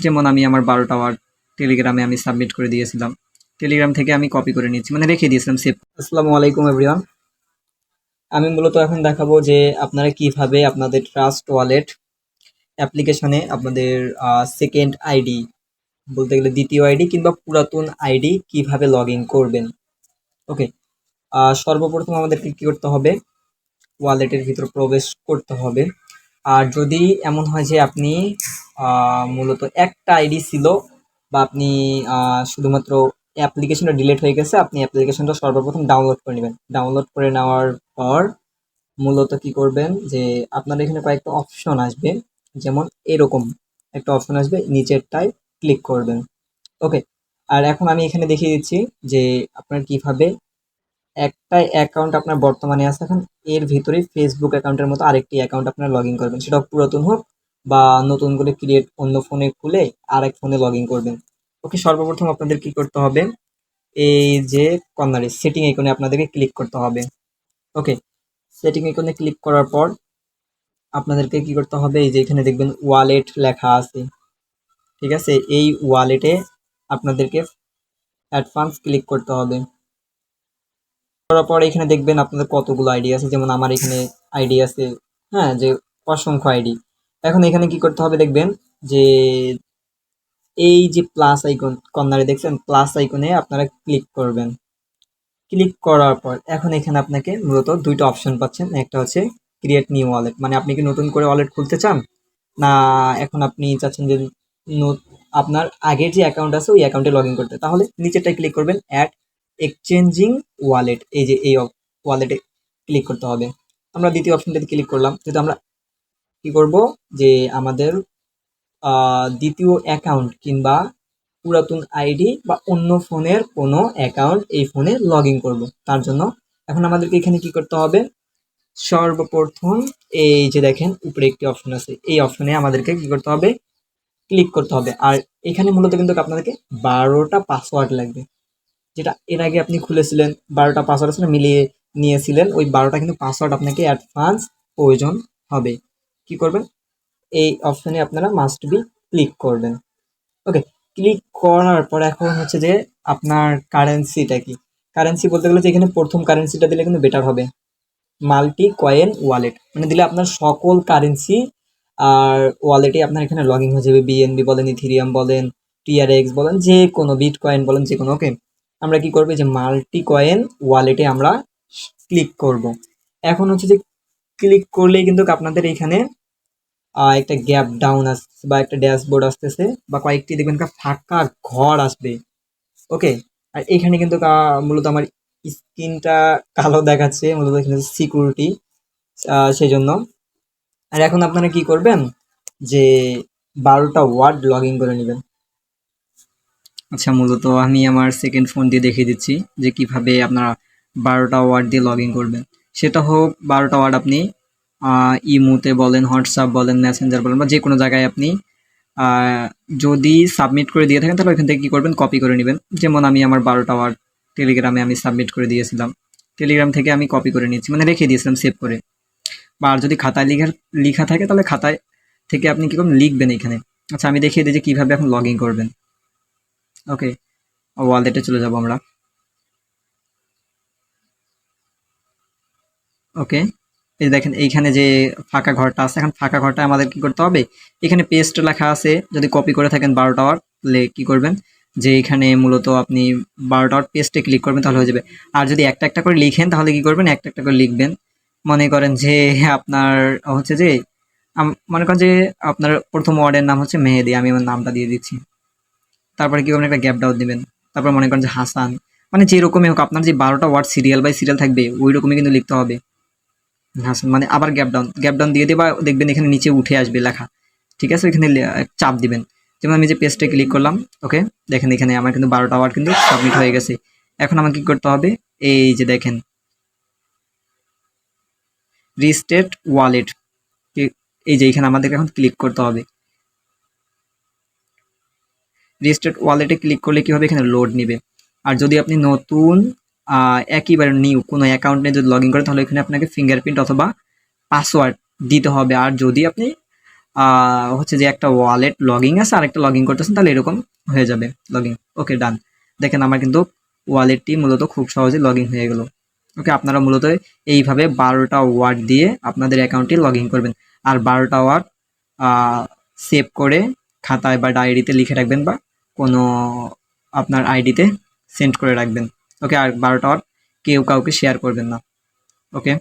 যেমন আমি আমার 12টা ওয়ার্ড টেলিগ্রামে আমি সাবমিট করে দিয়েছিলাম। টেলিগ্রাম থেকে আমি কপি করে নিচ্ছি, মানে রেখে দিয়েছিলাম সেভ। আসসালামু আলাইকুম এভরিওয়ান। আমি মূলত এখন দেখাবো যে আপনারা কিভাবে আপনাদের ট্রাস্ট ওয়ালেট অ্যাপ্লিকেশনে আপনাদের সেকেন্ড আইডি, বলতে গেলে দ্বিতীয় আইডি কিংবা পুরাতন আইডি কিভাবে লগ ইন করবেন। ওকে, সর্বপ্রথম আমাদেরকে কি করতে হবে, ওয়ালেটের ভিতর প্রবেশ করতে হবে। আর যদি এমন হয় যে আপনি মূলত একটা আইডি ছিল বা আপনি শুধুমাত্র অ্যাপ্লিকেশনটা ডিলিট হয়ে গেছে, আপনি অ্যাপ্লিকেশনটা সর্বপ্রথম ডাউনলোড করে নেবেন। ডাউনলোড করে নেওয়ার পর মূলত কি করবেন যে আপনার এখানে কয়েকটা অপশন আসবে, যেমন এরকম একটা অপশন আসবে, নিচেরটায় ক্লিক করবেন। ওকে, আর এখন আমি এখানে দেখিয়ে দিচ্ছি যে আপনার কিভাবে একটা অ্যাকাউন্ট আপনার বর্তমানে আছে এখন, এর ভিতরে ফেসবুক অ্যাকাউন্টের মতো আরেকটি অ্যাকাউন্ট আপনার লগ ইন করবেন, সেটা পুরাতন হোক বা নতুন করে ক্রিয়েট অন্য ফোনে খুলে আরেক ফোনে লগ ইন করবেন। ওকে, সর্বপ্রথম আপনাদের কি করতে হবে, এই যে কর্নারে সেটিং আইকনে আপনাদেরকে ক্লিক করতে হবে। ওকে, সেটিং আইকনে ক্লিক করার পর আপনাদেরকে কি করতে হবে, এই যে এখানে দেখবেন ওয়ালেট লেখা আছে, ঠিক আছে, এই ওয়ালেটে আপনাদেরকে অ্যাডভান্স ক্লিক করতে হবে। করার পর এখানে দেখবেন আপনাদের কতগুলো আইডি আছে, যেমন আমার এখানে আইডি আছে, হ্যাঁ, যে অসংখ্য আইডি। এখন এখানে কি করতে হবে, দেখবেন যে এই যে প্লাস আইকন কর্নারে দেখছেন, প্লাস আইকনে আপনারা ক্লিক করবেন। ক্লিক করার পর এখন এখানে আপনাকে মূলত দুইটা অপশন পাচ্ছেন, একটা হচ্ছে ক্রিয়েট নিউ ওয়ালেট, মানে আপনি কি নতুন করে ওয়ালেট খুলতে চান, না এখন আপনি চাচ্ছেন যে আপনার আগের যে অ্যাকাউন্ট আছে ওই অ্যাকাউন্টে লগ ইন করতে, তাহলে নিচেরটায় ক্লিক করবেন অ্যাড এক্সচেঞ্জিং ওয়ালেট, এই যে এই ওয়ালেটে ক্লিক করতে হবে। আমরা দ্বিতীয় অপশনটাতে ক্লিক করলাম, যেহেতু আমরা কি করব যে আমাদের দ্বিতীয় অ্যাকাউন্ট কিংবা পুরাতন আইডি বা অন্য ফোনের কোনো অ্যাকাউন্ট এই ফোনে লগ ইন করবো, তার জন্য এখন আমাদেরকে এখানে কি করতে হবে, সর্বপ্রথম এই যে দেখেন উপরে একটি অপশন আছে, এই অপশনে আমাদেরকে কি করতে হবে, ক্লিক করতে হবে। আর এখানে মূলত কিন্তু আপনাদেরকে 12টা পাসওয়ার্ড লাগবে, যেটা এর আগে আপনি খুলেছিলেন 12টা পাসওয়ার্ড আছে না, মিলিয়ে নিয়েছিলেন, ওই 12টা কিন্তু পাসওয়ার্ড আপনাকে অ্যাডভান্স প্রয়োজন হবে। কি করবেন, এই অপশনে আপনারা মাস্ট বি ক্লিক করবেন। ওকে, ক্লিক করার পর এখন হচ্ছে যে আপনার কারেন্সিটা কি, কারেন্সি বলতে গেলে যে এখানে প্রথম কারেন্সিটা দিলে কিন্তু বেটার হবে, মাল্টি কয়েন ওয়ালেট, মানে দিলে আপনার সকল কারেন্সি আর ওয়ালেটে আপনার এখানে লগ ইন হয়ে যাবে, বিএনবি বলেন, ইথিরিয়াম বলেন, টিআরএক্স বলেন, যে কোনো বিটকয়েন বলেন, যে কোনো। ওকে, আমরা কি করবো, যে মাল্টি কয়েন ওয়ালেটে আমরা ক্লিক করব। এখন হচ্ছে যে ক্লিক করলেই কিন্তু আপনাদের এখানে একটা গ্যাপ ডাউন আসছে বা একটা ড্যাশবোর্ড আসতেছে বা কয়েকটি দেখবেন ফাঁকা ঘর আসবে। ওকে, আর এখানে কিন্তু মূলত আমার স্ক্রিনটা কালো দেখাচ্ছে, মূলত এখানে সিকিউরিটি, সেই জন্য। আর এখন আপনারা কি করবেন, যে 12টা ওয়ার্ড লগ ইন করে নেবেন। আচ্ছা, মূলত আমি আমার সেকেন্ড ফোন দিয়ে দেখিয়ে দিচ্ছি যে কিভাবে আপনারা 12টা ওয়ার্ড দিয়ে লগ ইন করবেন। সেটা হোক 12টা ওয়ার্ড আপনি ইমোতে বলেন, হোয়াটসঅ্যাপ বলেন, মেসেঞ্জার বলেন বা যে কোনো জায়গায় আপনি যদি সাবমিট করে দিয়ে থাকেন তাহলে ওইখান থেকে কী করবেন, কপি করে নেবেন। যেমন আমি আমার 12টা ওয়ার্ড টেলিগ্রামে আমি সাবমিট করে দিয়েছিলাম, টেলিগ্রাম থেকে আমি কপি করে নিচ্ছি, মানে রেখে দিয়েছিলাম সেভ করে। বা আর যদি খাতায় লিখা থাকে তাহলে খাতায় থেকে আপনি কী করবেন, লিখবেন এখানে। আচ্ছা, আমি দেখিয়ে দিই যে কীভাবে এখন লগ ইন করবেন। ওকে, ওয়ালেটে চলে যাব আমরা। ওকে, এই দেখেন এইখানে যে ফাঁকা ঘরটা আছে, এখন ফাঁকা ঘরটা আমাদের কি করতে হবে, এখানে পেস্ট লেখা আছে, যদি কপি করে থাকেন 12টা ওয়ার্ড, তাহলে কি করবেন, যে এখানে মূলত আপনি 12টা ওয়ার্ড পেস্টে ক্লিক করবেন, তাহলে হয়ে যাবে। আর যদি একটা একটা করে লিখেন তাহলে কি করবেন, একটা একটা করে লিখবেন। মনে করেন যে আপনার হচ্ছে যে মনে করেন যে আপনার প্রথম ওয়ার্ডের নাম হচ্ছে মেহেদি, আমি আমার নামটা দিয়ে দিচ্ছি। তারপরে কি করবেন, একটা গ্যাপ ডাউন দিবেন। তারপর মনে করেন যে হাসান, মানে যেরকমই হোক আপনার যে 12টা ওয়ার্ড সিরিয়াল বাই সিরিয়াল থাকবে ওই রকমই কিন্তু লিখতে হবে। হাসান মানে আবার গ্যাপ ডাউন দিয়ে দেবা, দেখবেন এখানে নিচে উঠে আসবে লেখা, ঠিক আছে, এখানে চাপ দিবেন। যেমন আমি যে পেজটা ক্লিক করলাম, ওকে, দেখেন এখানে আমার কিন্তু 12টা ওয়ার্ড কিন্তু সাবমিট হয়ে গেছে। এখন আমাকে কি করতে হবে, এই যে দেখেন রিস্টেট ওয়ালেট, এই যে এখানে আমাদেরকে এখন ক্লিক করতে হবে। রিস্টেট ওয়ালেটে ক্লিক করলে কি হবে, এখানে লোড নিবে। আর যদি আপনি নতুন একেবারে নিউ কোনো অ্যাকাউন্ট নিয়ে যদি লগ ইন করেন তাহলে এখানে আপনাকে ফিঙ্গারপ্রিন্ট অথবা পাসওয়ার্ড দিতে হবে। আর যদি আপনি হচ্ছে যে একটা ওয়ালেট লগইন আছে আর একটা লগইন করতেছেন, তাহলে এরকম হয়ে যাবে লগইন। ওকে, ডান। দেখেন আমার কিন্তু ওয়ালেটটি মূলত খুব সহজে লগইন হয়ে গেল। ওকে, আপনারা মূলত এইভাবে 12টা ওয়ার্ড দিয়ে আপনাদের অ্যাকাউন্টটি লগইন করবেন। আর 12টা ওয়ার্ড সেভ করে খাতায় বা ডায়েরিতে লিখে রাখবেন, বা কোনো আপনার আইডিতে সেন্ড করে রাখবেন। ওকে, আর 12টা ওয়ার্ড কেউ কাউকে শেয়ার করবেন না। ওকে,